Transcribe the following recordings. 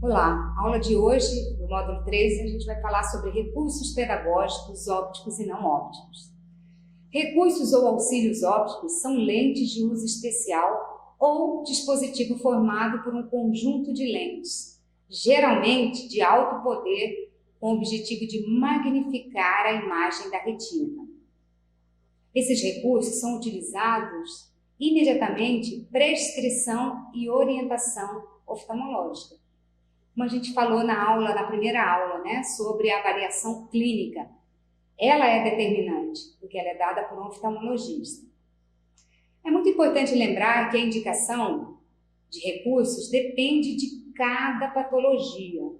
Olá, a aula de hoje, do módulo 13, a gente vai falar sobre recursos pedagógicos ópticos e não ópticos. Recursos ou auxílios ópticos são lentes de uso especial ou dispositivo formado por um conjunto de lentes, geralmente de alto poder, com o objetivo de magnificar a imagem da retina. Esses recursos são utilizados imediatamente prescrição e orientação oftalmológica. Como a gente falou na primeira aula, sobre a avaliação clínica, ela é determinante, porque ela é dada por um oftalmologista. É muito importante lembrar que a indicação de recursos depende de cada patologia.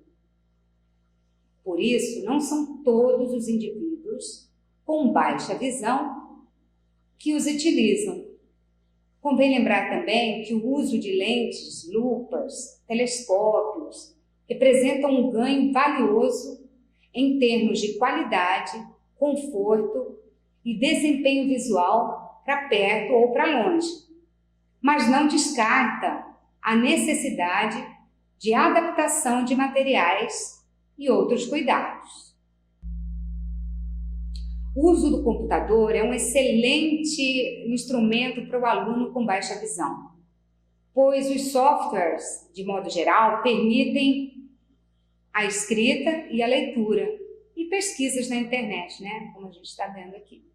Por isso, não são todos os indivíduos com baixa visão que os utilizam. Convém lembrar também que o uso de lentes, lupas, telescópios, representam um ganho valioso em termos de qualidade, conforto e desempenho visual para perto ou para longe, mas não descarta a necessidade de adaptação de materiais e outros cuidados. O uso do computador é um excelente instrumento para o aluno com baixa visão, pois os softwares, de modo geral, permitem a escrita e a leitura e pesquisas na internet, como a gente está vendo aqui.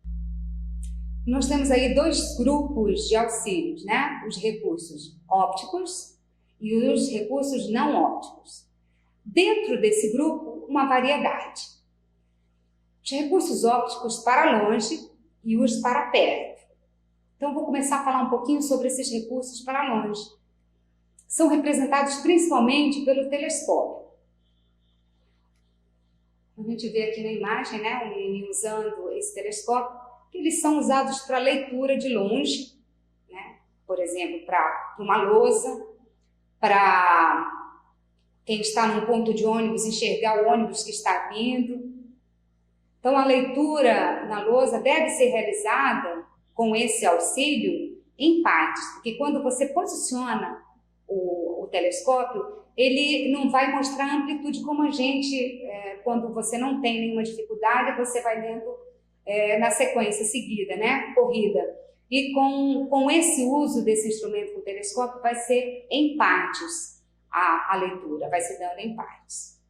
Nós temos aí dois grupos de auxílios, os recursos ópticos e os recursos não ópticos. Dentro desse grupo, uma variedade. Os recursos ópticos para longe e os para perto. Então, vou começar a falar um pouquinho sobre esses recursos para longe. São representados principalmente pelo telescópio. A gente vê aqui na imagem, um menininho usando esse telescópio, que eles são usados para leitura de longe, por exemplo, para uma lousa, para quem está num ponto de ônibus enxergar o ônibus que está vindo. Então, a leitura na lousa deve ser realizada com esse auxílio em partes, porque quando você posiciona o telescópio, ele não vai mostrar a amplitude como a gente, quando você não tem nenhuma dificuldade, você vai lendo na sequência seguida, corrida. E com esse uso desse instrumento com o telescópio, vai ser em partes a leitura, vai se dando em partes.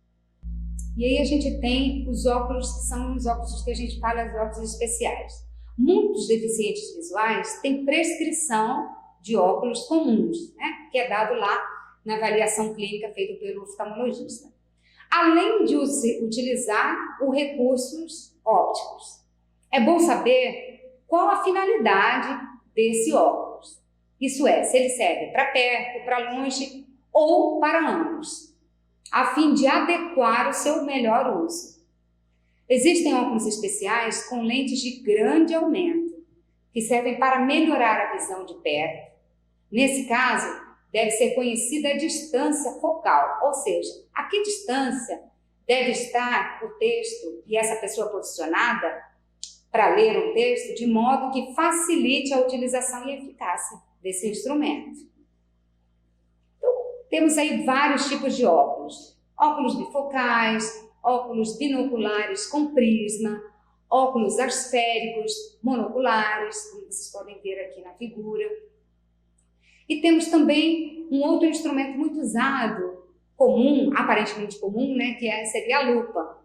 E aí a gente tem os óculos, que são os óculos que a gente fala, os óculos especiais. Muitos deficientes visuais têm prescrição de óculos comuns, que é dado lá na avaliação clínica feita pelo oftalmologista. Além de utilizar os recursos ópticos. É bom saber qual a finalidade desse óculos. Isso é, se ele serve para perto, para longe ou para ambos, a fim de adequar o seu melhor uso. Existem óculos especiais com lentes de grande aumento, que servem para melhorar a visão de perto. Nesse caso, deve ser conhecida a distância focal, ou seja, a que distância deve estar o texto e essa pessoa posicionada para ler um texto, de modo que facilite a utilização e eficácia desse instrumento. Então, temos aí vários tipos de óculos. Óculos bifocais, óculos binoculares com prisma, óculos asféricos, monoculares, como vocês podem ver aqui na figura. E temos também um outro instrumento muito usado, comum, aparentemente comum, seria a lupa.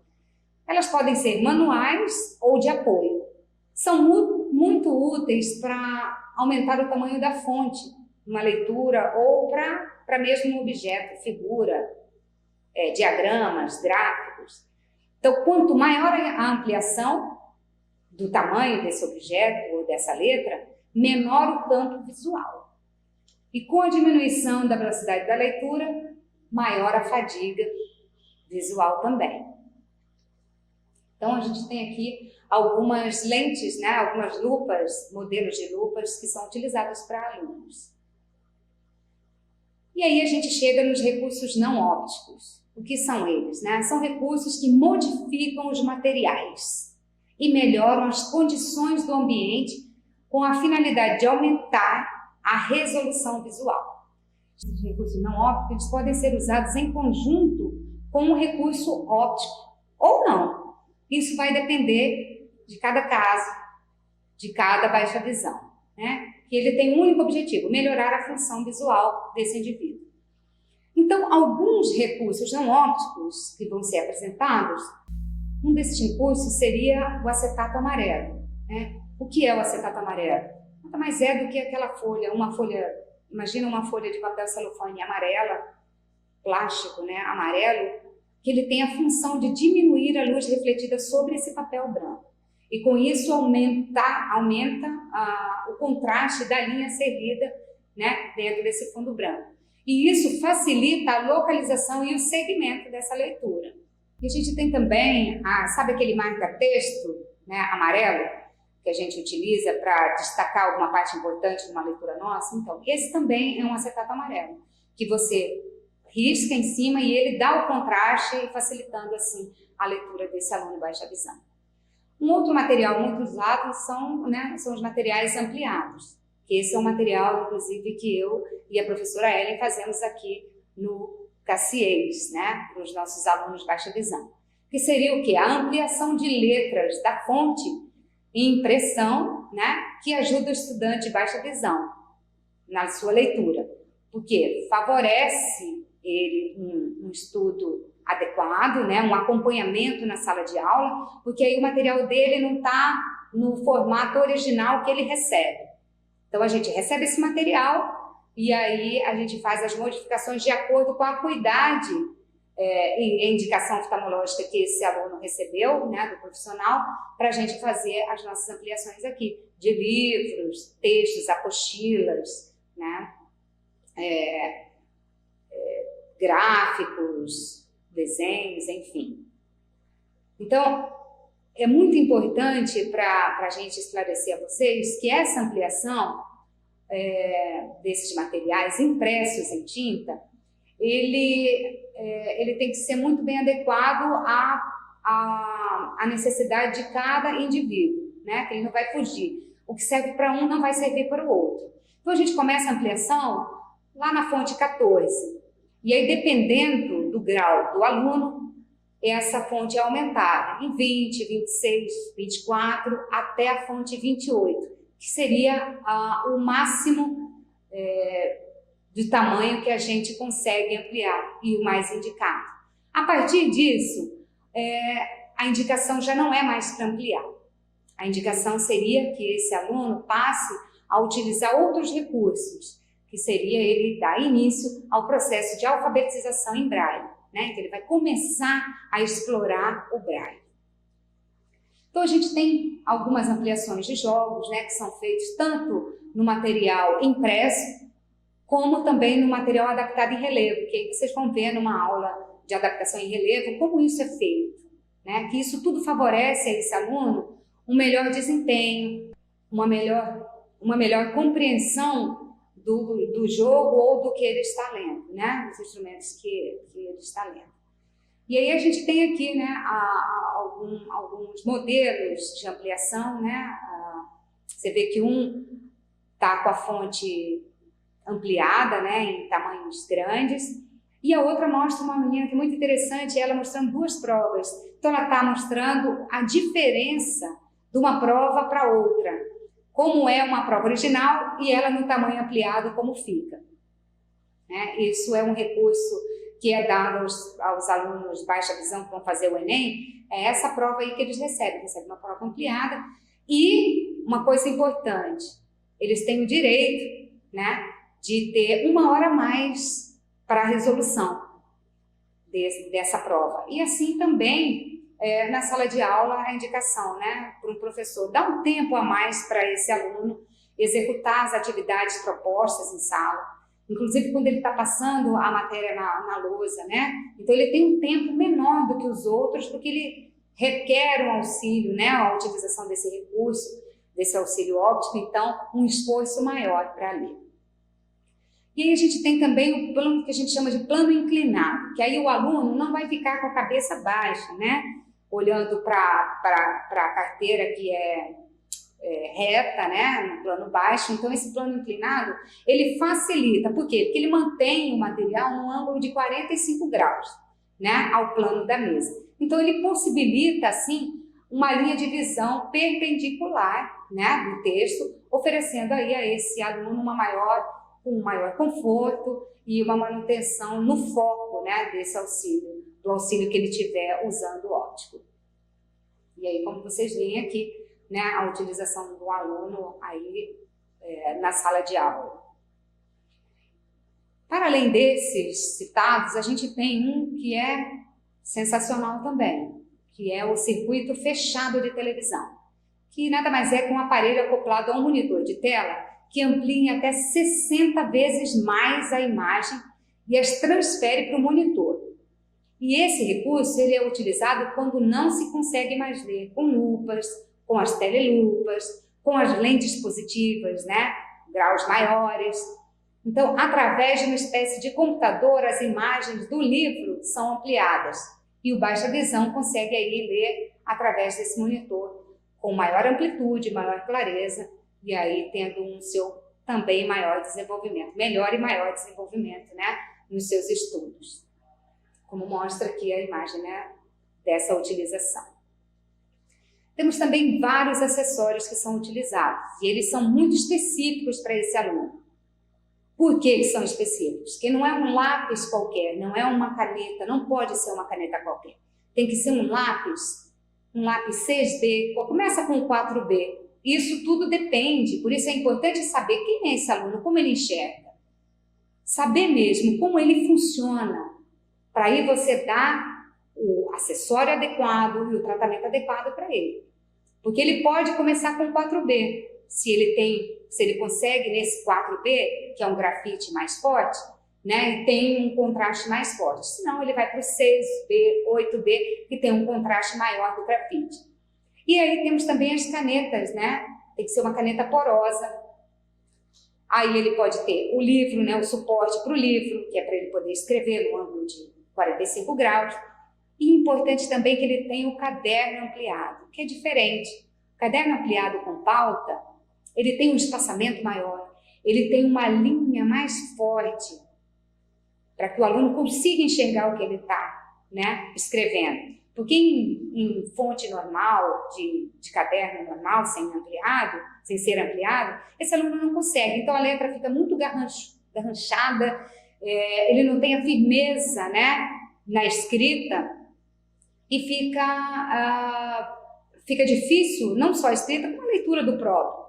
Elas podem ser manuais ou de apoio. São muito úteis para aumentar o tamanho da fonte, uma leitura ou para mesmo um objeto, figura, diagramas, gráficos. Então, quanto maior a ampliação do tamanho desse objeto ou dessa letra, menor o campo visual. E com a diminuição da velocidade da leitura, maior a fadiga visual também. Então, a gente tem aqui algumas lentes, algumas lupas, modelos de lupas que são utilizados para alunos. E aí a gente chega nos recursos não ópticos. O que são eles? São recursos que modificam os materiais e melhoram as condições do ambiente com a finalidade de aumentar a resolução visual. Esses recursos não ópticos, eles podem ser usados em conjunto com um recurso óptico ou não. Isso vai depender de cada caso, de cada baixa visão, né? Que ele tem um único objetivo, melhorar a função visual desse indivíduo. Então, alguns recursos não ópticos que vão ser apresentados, um desses recursos seria o acetato amarelo, né? O que é o acetato amarelo? Nada mais é do que aquela folha, imagina uma folha de papel celofane amarela, plástico, né, amarelo, que ele tem a função de diminuir a luz refletida sobre esse papel branco. E com isso aumenta o contraste da linha servida, né, dentro desse fundo branco. E isso facilita a localização e o segmento dessa leitura. E a gente tem também, sabe aquele marca-texto, né, amarelo, que a gente utiliza para destacar alguma parte importante de uma leitura nossa? Então, esse também é um acetato amarelo, que você risca em cima e ele dá o contraste, facilitando assim a leitura desse aluno de baixa visão. Um outro material muito usado são os materiais ampliados, que esse é um material, inclusive, que eu e a professora Ellen fazemos aqui no Cassieiros, né, para os nossos alunos de baixa visão. Que seria o quê? A ampliação de letras da fonte em impressão, né, que ajuda o estudante de baixa visão na sua leitura, porque favorece ele um estudo adequado, né, um acompanhamento na sala de aula, porque aí o material dele não está no formato original que ele recebe. Então a gente recebe esse material e aí a gente faz as modificações de acordo com a acuidade e a indicação oftalmológica que esse aluno recebeu, né, do profissional, para a gente fazer as nossas ampliações aqui, de livros, textos, apostilas, né, gráficos, desenhos, enfim. Então, é muito importante para a gente esclarecer a vocês que essa ampliação desses materiais impressos em tinta, ele tem que ser muito bem adequado à necessidade de cada indivíduo, né? Que ele não vai fugir. O que serve para um não vai servir para o outro. Então a gente começa a ampliação lá na fonte 14. E aí, dependendo do grau do aluno, essa fonte é aumentada em 20, 26, 24, até a fonte 28, que seria o máximo de tamanho que a gente consegue ampliar e o mais indicado. A partir disso, a indicação já não é mais para ampliar. A indicação seria que esse aluno passe a utilizar outros recursos, que seria ele dar início ao processo de alfabetização em Braille, né? Então ele vai começar a explorar o Braille. Então a gente tem algumas ampliações de jogos, né, que são feitos tanto no material impresso, como também no material adaptado em relevo, que aí vocês vão ver numa aula de adaptação em relevo como isso é feito, né? Que isso tudo favorece a esse aluno um melhor desempenho, uma melhor compreensão do jogo ou do que ele está lendo, né? Dos instrumentos que ele está lendo. E aí a gente tem aqui, né, alguns modelos de ampliação, né? Você vê que um está com a fonte ampliada, né, em tamanhos grandes, e a outra mostra uma menina que é muito interessante, ela mostrando duas provas. Então ela está mostrando a diferença de uma prova para outra, como é uma prova original e ela no tamanho ampliado, como fica. Né? Isso é um recurso que é dado aos alunos de baixa visão que vão fazer o Enem, é essa prova aí que eles recebem uma prova ampliada. E uma coisa importante, eles têm o direito, né, de ter 1 hora a mais para a resolução dessa prova. E assim também, na sala de aula, a indicação, né, para um professor, dá um tempo a mais para esse aluno executar as atividades propostas em sala, inclusive quando ele está passando a matéria na lousa, né? Então ele tem um tempo menor do que os outros, porque ele requer um auxílio, né, a utilização desse recurso, desse auxílio óptico, então um esforço maior para ler. E aí a gente tem também o plano que a gente chama de plano inclinado, que aí o aluno não vai ficar com a cabeça baixa, né? Olhando para a carteira que é reta, né, no plano baixo. Então esse plano inclinado, ele facilita, por quê? Porque ele mantém o material num ângulo de 45 graus, né, ao plano da mesa. Então ele possibilita, assim, uma linha de visão perpendicular, né, do texto, oferecendo aí a esse aluno um maior conforto e uma manutenção no foco, né, do auxílio que ele tiver usando o óptico. E aí, como vocês veem aqui, né, a utilização do aluno aí na sala de aula. Para além desses citados, a gente tem um que é sensacional também, que é o circuito fechado de televisão, que nada mais é que um aparelho acoplado a um monitor de tela que amplia em até 60 vezes mais a imagem e as transfere para o monitor. E esse recurso ele é utilizado quando não se consegue mais ler com lupas, com as telelupas, com as lentes positivas, né? Graus maiores. Então, através de uma espécie de computador, as imagens do livro são ampliadas e o baixa visão consegue aí ler através desse monitor com maior amplitude, maior clareza e aí tendo um seu também maior desenvolvimento, melhor e maior desenvolvimento, né? Nos seus estudos. Como mostra aqui a imagem, né, dessa utilização. Temos também vários acessórios que são utilizados e eles são muito específicos para esse aluno. Por que são específicos? Porque não é um lápis qualquer, não é uma caneta, não pode ser uma caneta qualquer. Tem que ser um lápis 6B, começa com 4B. Isso tudo depende, por isso é importante saber quem é esse aluno, como ele enxerga. Saber mesmo como ele funciona. Para aí você dar o acessório adequado e o tratamento adequado para ele. Porque ele pode começar com 4B. Se ele consegue nesse 4B, que é um grafite mais forte, né, e tem um contraste mais forte. Senão ele vai para o 6B, 8B, que tem um contraste maior do grafite. E aí temos também as canetas, né? Tem que ser uma caneta porosa. Aí ele pode ter o livro, né, o suporte para o livro, que é para ele poder escrever no ângulo de 45 graus. E importante também que ele tenha o caderno ampliado, que é diferente. O caderno ampliado com pauta, ele tem um espaçamento maior, ele tem uma linha mais forte, para que o aluno consiga enxergar o que ele está, né, escrevendo. Porque em fonte normal, de caderno normal, sem ser ampliado, esse aluno não consegue. Então a letra fica muito garranchada, ele não tem a firmeza, né, na escrita e fica difícil, não só a escrita, como a leitura do próprio.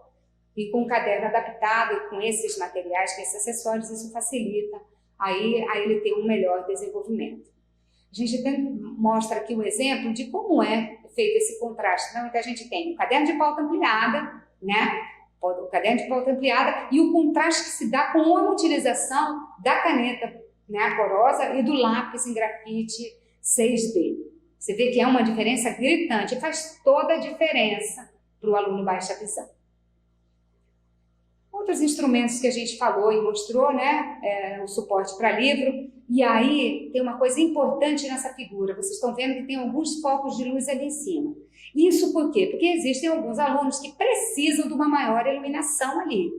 E com o caderno adaptado e com esses materiais, com esses acessórios, isso facilita aí a ele ter um melhor desenvolvimento. A gente mostra aqui um exemplo de como é feito esse contraste. Então, a gente tem o caderno de pauta ampliada, né? O caderno de pauta ampliada e o contraste que se dá com a utilização da caneta, né, porosa e do lápis em grafite 6B. Você vê que é uma diferença gritante, faz toda a diferença para o aluno baixa visão. Outros instrumentos que a gente falou e mostrou, né, o suporte para livro. E aí tem uma coisa importante nessa figura, vocês estão vendo que tem alguns focos de luz ali em cima. Isso por quê? Porque existem alguns alunos que precisam de uma maior iluminação ali,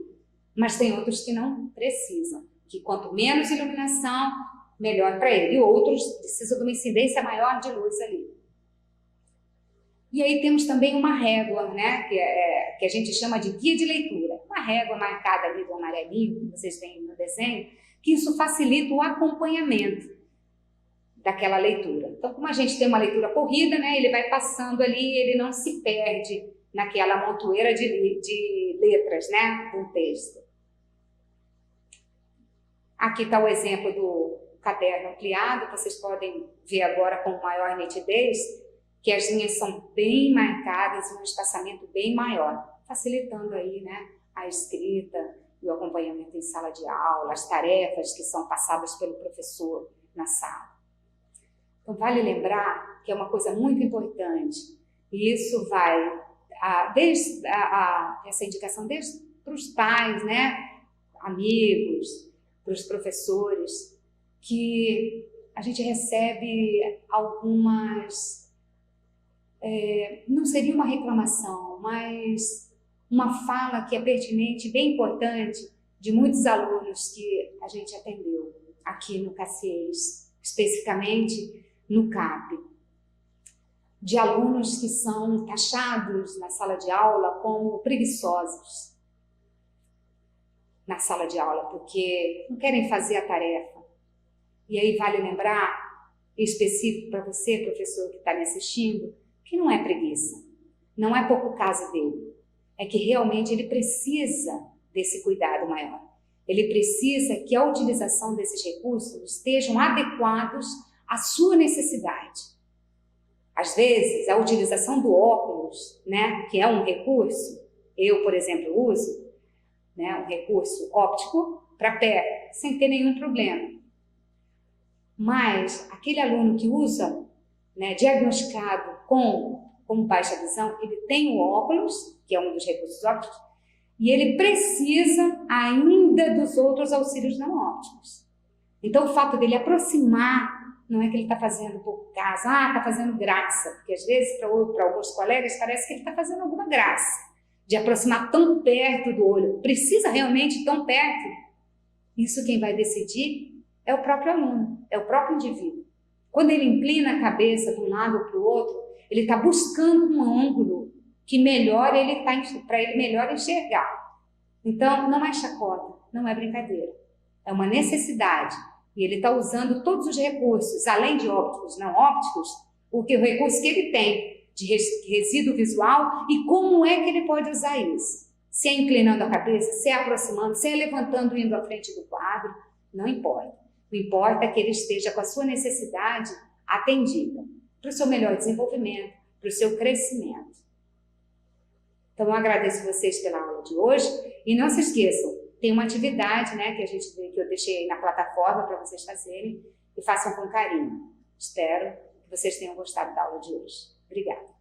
mas tem outros que não precisam, que quanto menos iluminação, melhor para ele. E outros precisam de uma incidência maior de luz ali. E aí temos também uma régua, né, que a gente chama de guia de leitura. Uma régua marcada ali do amarelinho, que vocês veem no desenho, que isso facilita o acompanhamento daquela leitura. Então, como a gente tem uma leitura corrida, né, ele vai passando ali, ele não se perde naquela montoeira de letras, né, do texto. Aqui está o exemplo do caderno ampliado, vocês podem ver agora com maior nitidez, que as linhas são bem marcadas e um espaçamento bem maior, facilitando aí, né, a escrita e o acompanhamento em sala de aula, as tarefas que são passadas pelo professor na sala. Então, vale lembrar que é uma coisa muito importante, e isso vai, essa indicação desde para os pais, né, amigos, para os professores, que a gente recebe algumas, não seria uma reclamação, mas uma fala que é pertinente, bem importante, de muitos alunos que a gente atendeu aqui no Cacieres, especificamente no CAP, de alunos que são taxados na sala de aula como preguiçosos na sala de aula, porque não querem fazer a tarefa. E aí vale lembrar, específico para você, professor que está me assistindo, que não é preguiça, não é pouco caso dele, é que realmente ele precisa desse cuidado maior. Ele precisa que a utilização desses recursos estejam adequados à sua necessidade. Às vezes, a utilização do óculos, né, que é um recurso, eu, por exemplo, uso, né, um recurso óptico para perto, sem ter nenhum problema. Mas aquele aluno que usa, né, diagnosticado com baixa visão, ele tem o óculos, que é um dos recursos ópticos, e ele precisa ainda dos outros auxílios não ópticos. Então, o fato dele aproximar, não é que ele está fazendo por caso, está fazendo graça, porque às vezes para alguns colegas parece que ele está fazendo alguma graça, de aproximar tão perto do olho. Precisa realmente tão perto? Isso quem vai decidir é o próprio aluno, é o próprio indivíduo. Quando ele inclina a cabeça de um lado ou para o outro, ele está buscando um ângulo que melhor para ele melhor enxergar. Então, não é chacota, não é brincadeira. É uma necessidade. E ele está usando todos os recursos, além de ópticos, não ópticos, o recurso que ele tem de resíduo visual e como é que ele pode usar isso. Se é inclinando a cabeça, se é aproximando, se é levantando e indo à frente do quadro, não importa. O que importa é que ele esteja com a sua necessidade atendida para o seu melhor desenvolvimento, para o seu crescimento. Então, eu agradeço vocês pela aula de hoje e não se esqueçam, tem uma atividade, né, que eu deixei aí na plataforma para vocês fazerem e façam com carinho. Espero que vocês tenham gostado da aula de hoje. Obrigada.